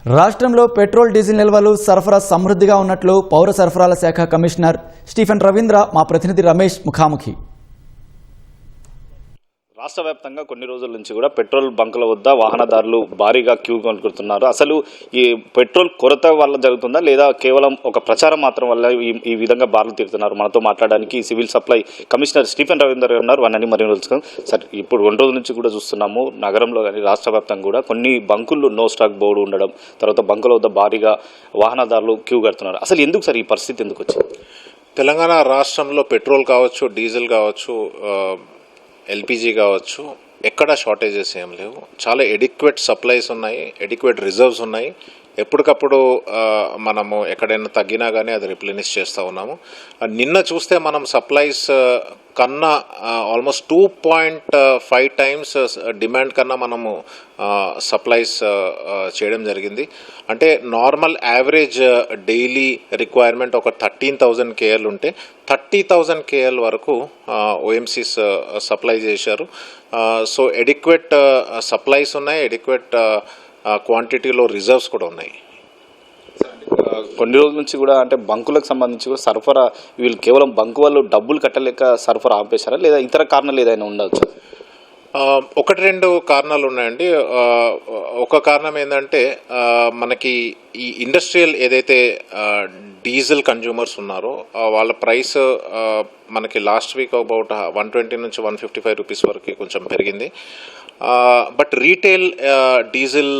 రాష్ట్రంలో petrol diesel నిల్వలు సరఫరా సమృద్ధిగా ఉన్నట్లు పౌర సరఫరాల శాఖ కమిషనర్ స్టీఫెన్ రవీంద్ర మా ప్రతినిధి రమేష్ ముఖాముఖి. రాష్ట్ర వ్యాప్తంగా కొన్ని రోజుల నుంచి కూడా పెట్రోల్ బంకుల వద్ద వాహనదారులు భారీగా క్యూ కొనుక్కుంటున్నారు. అసలు ఈ పెట్రోల్ కొరత వల్ల జరుగుతుందా లేదా కేవలం ఒక ప్రచారం మాత్రం వల్ల ఈ విధంగా బారులు తీరుతున్నారు? మనతో మాట్లాడడానికి civil supply commissioner Stephen Ravinder ఉన్నారు. వారిని మరి తెలుసుకుందాం. సార్, ఇప్పుడు 2 రోజుల నుంచి కూడా చూస్తున్నాము నగరంలో కానీ రాష్ట్ర వ్యాప్తంగా కూడా కొన్ని బంకుల్లో నో స్టాక్ బోర్డు ఉండడం, తర్వాత బంకుల వద్ద భారీగా వాహనదారులు క్యూ కడుతున్నారు. అసలు ఎందుకు సార్ ఈ పరిస్థితి ఎందుకు వచ్చింది? తెలంగాణ రాష్ట్రంలో పెట్రోల్ కావచ్చు, డీజిల్ కావచ్చు, ఎల్పిజి కావచ్చు, ఎక్కడ షార్టేజెస్ ఏం లేవు. చాలా ఎడిక్వేట్ సప్లైస్ ఉన్నాయి, ఎడిక్వేట్ రిజర్వ్స్ ఉన్నాయి. ఎప్పటికప్పుడు మనము ఎక్కడైనా తగ్గినా కానీ అది రిప్లెనిష్ చేస్తూ ఉన్నాము. నిన్న చూస్తే మనం సప్లైస్ కన్నా ఆల్మోస్ట్ 2.5 టైమ్స్ డిమాండ్ కన్నా మనము సప్లైస్ చేయడం జరిగింది. అంటే నార్మల్ యావరేజ్ డైలీ రిక్వైర్మెంట్ ఒక 13,000 KL ఉంటే 30,000 KL వరకు ఓఎంసీస్ సప్లై చేశారు. సో ఎడిక్వేట్ సప్లైస్ ఉన్నాయి, ఎడిక్వేట్ క్వాంటిటీలో రిజర్వ్స్ కూడా ఉన్నాయి. కొన్ని రోజుల నుంచి కూడా అంటే బంకులకు సంబంధించి కూడా సరఫరా వీళ్ళు కేవలం బంకు వాళ్ళు డబ్బులు కట్టలేక సరఫరా ఆపేశారా లేదా ఇతర కారణాలు ఏదైనా ఉండవచ్చు? 1-2 కారణాలు ఉన్నాయండి. ఒక కారణం ఏంటంటే మనకి ఈ ఇండస్ట్రియల్ ఏదైతే డీజిల్ కన్జ్యూమర్స్ ఉన్నారో వాళ్ళ ప్రైస్ మనకి లాస్ట్ వీక్ అబౌట్ 120 నుంచి 155 రూపీస్ వరకు కొంచెం పెరిగింది. బట్ రీటైల్ డీజిల్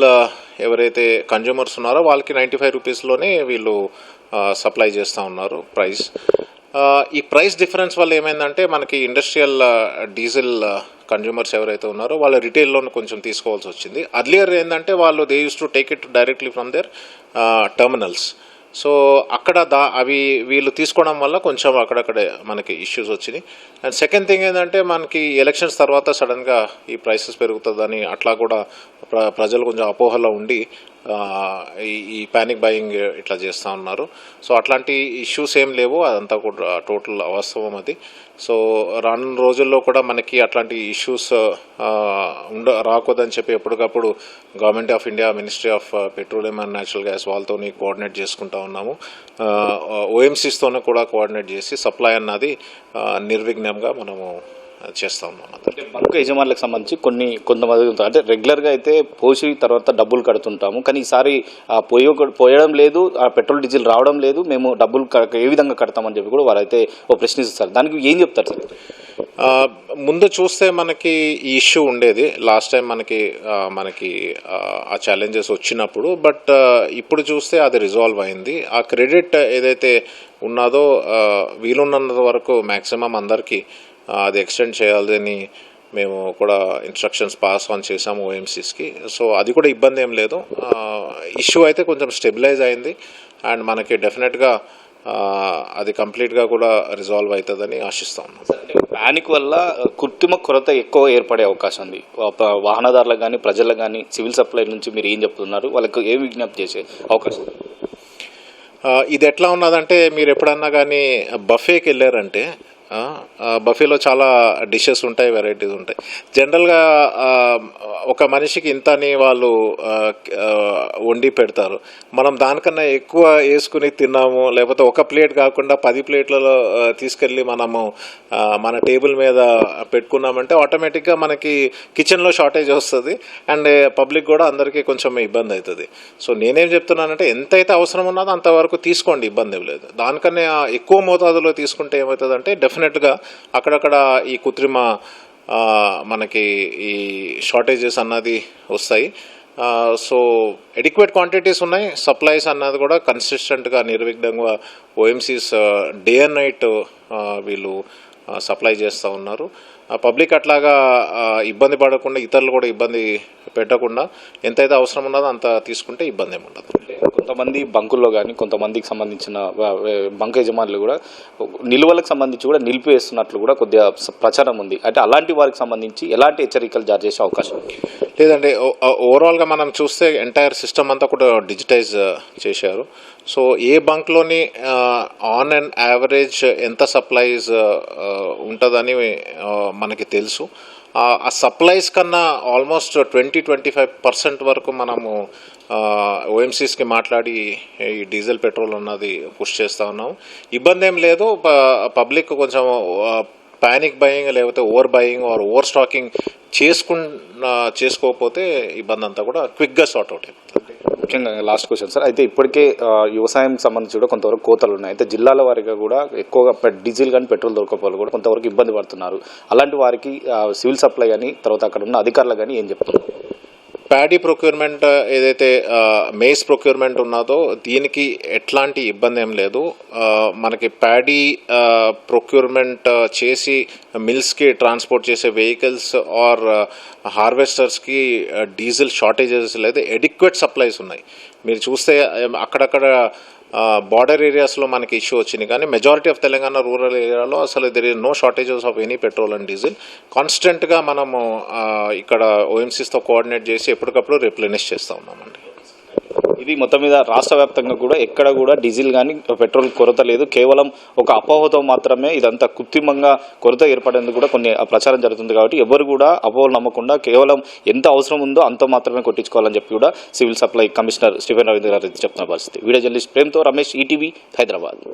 ఎవరైతే కన్జ్యూమర్స్ ఉన్నారో వాళ్ళకి 95 రూపీస్లోనే వీళ్ళు సప్లై చేస్తూ ఉన్నారు ప్రైస్. ఈ ప్రైస్ డిఫరెన్స్ వల్ల ఏమైందంటే మనకి ఇండస్ట్రియల్ డీజిల్ కన్జ్యూమర్స్ ఎవరైతే ఉన్నారో వాళ్ళ రిటైల్లోనే కొంచెం తీసుకోవాల్సి వచ్చింది. అర్లియర్ ఏంటంటే వాళ్ళు they use to take it directly from their terminals. So అక్కడ అవి వీళ్ళు తీసుకోవడం వల్ల కొంచెం అక్కడక్కడే మనకి ఇష్యూస్ వచ్చినాయి. అండ్ సెకండ్ థింగ్ ఏంటంటే మనకి ఎలక్షన్స్ తర్వాత సడన్గా ఈ ప్రైసెస్ పెరుగుతుందని అట్లా కూడా ప్రజలు కొంచెం అపోహలో ఉండి ఈ ప్యానిక్ బయింగ్ ఇట్లా చేస్తూ ఉన్నారు. సో అట్లాంటి ఇష్యూస్ ఏం లేవు, అదంతా కూడా టోటల్ అవాస్తవం అది. సో రానున్న రోజుల్లో కూడా మనకి అట్లాంటి ఇష్యూస్ రాకూడదని చెప్పి ఎప్పటికప్పుడు government of India, ministry of petroleum and natural gas వాళ్ళతో కోఆర్డినేట్ చేసుకుంటూ ఉన్నాము. ఓఎంసీస్తోనే కూడా కోఆర్డినేట్ చేసి సప్లై అన్నది నిర్విఘ్నంగా మనము చేస్తూ ఉన్నాం. అంటే బంకు యజమానులకు సంబంధించి కొంతమంది అంటే రెగ్యులర్గా అయితే పోసి తర్వాత డబ్బులు కడుతుంటాము, కానీ ఈసారి పోయడం లేదు, ఆ పెట్రోల్ డీజిల్ రావడం లేదు, మేము డబ్బులు ఏ విధంగా కడతామని చెప్పి కూడా వారైతే ఓ ప్రశ్నిస్తారు. దానికి ఏం చెప్తారు సార్? ముందు చూస్తే మనకి ఈ ఇష్యూ ఉండేది లాస్ట్ టైం మనకి ఆ ఛాలెంజెస్ వచ్చినప్పుడు. బట్ ఇప్పుడు చూస్తే అది రిజాల్వ్ అయింది. ఆ క్రెడిట్ ఏదైతే ఉన్నదో వీలున్నంత వరకు మ్యాక్సిమం అందరికీ అది ఎక్స్టెండ్ చేయాలని మేము కూడా ఇన్స్ట్రక్షన్స్ పాస్ ఆన్ చేసాము ఓఎంసీస్కి. సో అది కూడా ఇబ్బంది ఏం లేదు. ఇష్యూ అయితే కొంచెం స్టెబిలైజ్ అయింది అండ్ మనకి డెఫినెట్గా అది కంప్లీట్గా కూడా రిజాల్వ్ అవుతుందని ఆశిస్తా ఉన్నాం. ప్యానిక్ వల్ల కృత్రిమ కొరత ఎక్కువ ఏర్పడే అవకాశం ఉంది. వాహనదారులకు కానీ ప్రజలకు కానీ సివిల్ సప్లై నుంచి మీరు ఏం చెప్తున్నారు, వాళ్ళకు ఏం విజ్ఞప్తి చేసే అవకాశం? ఇది ఎట్లా ఉన్నదంటే మీరు ఎప్పుడన్నా కానీ బఫేకి వెళ్ళారంటే బఫేలో చాలా డిషెస్ ఉంటాయి, వెరైటీస్ ఉంటాయి. జనరల్గా ఒక మనిషికి ఇంత అని వాళ్ళు వండి పెడతారు. మనం దానికన్నా ఎక్కువ వేసుకుని తిన్నాము, లేకపోతే ఒక ప్లేట్ కాకుండా 10 ప్లేట్లలో తీసుకెళ్ళి మనము మన టేబుల్ మీద పెట్టుకున్నామంటే ఆటోమేటిక్గా మనకి కిచెన్లో షార్టేజ్ వస్తుంది అండ్ పబ్లిక్ కూడా అందరికీ కొంచెం ఇబ్బంది అవుతుంది. సో నేనేం చెప్తున్నానంటే ఎంతైతే అవసరం ఉన్నదో అంతవరకు తీసుకోండి, ఇబ్బంది ఏం లేదు. దానికన్నా ఎక్కువ మోతాదులో తీసుకుంటే ఏమవుతుందంటే డెఫినెట్గా అక్కడక్కడ ఈ కృత్రిమ మనకి ఈ షార్టేజెస్ అన్నది వస్తాయి. సో ఎడిక్వేట్ క్వాంటిటీస్ ఉన్నాయి, సప్లైస్ అన్నది కూడా కన్సిస్టెంట్గా నిర్విఘ్నంగా ఓఎంసీస్ డే అండ్ నైట్ వీళ్ళు సప్లై చేస్తూ ఉన్నారు. పబ్లిక్ అట్లాగా ఇబ్బంది పడకుండా, ఇతరులు కూడా ఇబ్బంది పెట్టకుండా ఎంతైతే అవసరం ఉన్నదో అంత తీసుకుంటే ఇబ్బంది ఏమి ఉండదు. కొంతమంది బంకుల్లో కానీ కొంతమందికి సంబంధించిన బంకు యజమానులు కూడా నిల్వలకు సంబంధించి కూడా నిలిపివేస్తున్నట్లు కూడా కొద్దిగా ప్రచారం ఉంది. అంటే అలాంటి వారికి సంబంధించి ఎలాంటి హెచ్చరికలు జారీ చేసే అవకాశం లేదండి. ఓవరాల్గా మనం చూస్తే ఎంటైర్ సిస్టమ్ అంతా కూడా డిజిటైజ్ చేశారు. సో ఏ బంక్లోని ఆన్ అండ్ యావరేజ్ ఎంత సప్లైస్ ఉంటుందని మనకి తెలుసు. ఆ సప్లైస్ కన్నా ఆల్మోస్ట్ 20-25% వరకు మనము ఓఎంసీస్కి మాట్లాడి ఈ డీజిల్ పెట్రోల్ అన్నది పుష్ చేస్తూ ఉన్నాం. ఇబ్బంది ఏం లేదు. పబ్లిక్ కొంచెం ప్యానిక్ బయింగ్ లేకపోతే over buying or over stocking చేసుకోకపోతే ఇబ్బంది అంతా కూడా క్విక్గా సార్ట్ అవుట్ అయిపోతుంది. ముఖ్యంగా లాస్ట్ క్వశ్చన్ సార్, అయితే ఇప్పటికే వ్యవసాయం సంబంధించి కూడా కొంతవరకు కోతలు ఉన్నాయి. అయితే జిల్లాల వారిగా కూడా ఎక్కువగా డీజిల్ కానీ పెట్రోల్ దొరకకపోవాలి కూడా కొంతవరకు ఇబ్బంది పడుతున్నారు. అలాంటి వారికి సివిల్ సప్లై కానీ తర్వాత అక్కడ ఉన్న అధికారులు కానీ ఏం చెప్తున్నారు? ప్యాడీ ప్రొక్యూర్మెంట్ ఏదైతే మేస్ ప్రొక్యూర్మెంట్ ఉన్నదో దీనికి ఎట్లాంటి ఇబ్బంది ఏం లేదు. మనకి ప్యాడీ ప్రొక్యూర్మెంట్ చేసి మిల్స్కి ట్రాన్స్పోర్ట్ చేసే వెహికల్స్ ఆర్ హార్వెస్టర్స్కి డీజిల్ షార్టేజెస్ లేదు, ఎడిక్వేట్ సప్లైస్ ఉన్నాయి. మీరు చూస్తే అక్కడక్కడ బార్డర్ ఏరియాస్లో మనకి ఇష్యూ వచ్చింది, కానీ మెజారిటీ ఆఫ్ తెలంగాణ రూరల్ ఏరియాలో అసలు there is no shortages of any petrol and diesel. కాన్స్టెంట్గా మనము ఇక్కడ ఓఎంసీస్తో కోఆర్డినేట్ చేసి ఎప్పటికప్పుడు రిప్లెనిష్ చేస్తూ ఉన్నామండి. ఇది మొత్తం మీద రాష్ట్ర వ్యాప్తంగా కూడా ఎక్కడ కూడా డీజిల్ కానీ పెట్రోల్ కొరత లేదు. కేవలం ఒక అపోహతో మాత్రమే ఇదంతా కృత్రిమంగా కొరత ఏర్పడేందుకు కూడా కొన్ని ప్రచారం జరుగుతుంది. కాబట్టి ఎవరు కూడా అపోహలు నమ్మకుండా కేవలం ఎంత అవసరం ఉందో అంత మాత్రమే కొట్టించుకోవాలని చెప్పి కూడా civil supply commissioner Stephen Ravindra గారు చెప్తున్న పరిస్థితి. వీడియో జర్నలిస్ట్ ప్రేమ్తో రమేష్, ఈటీవీ, హైదరాబాద్.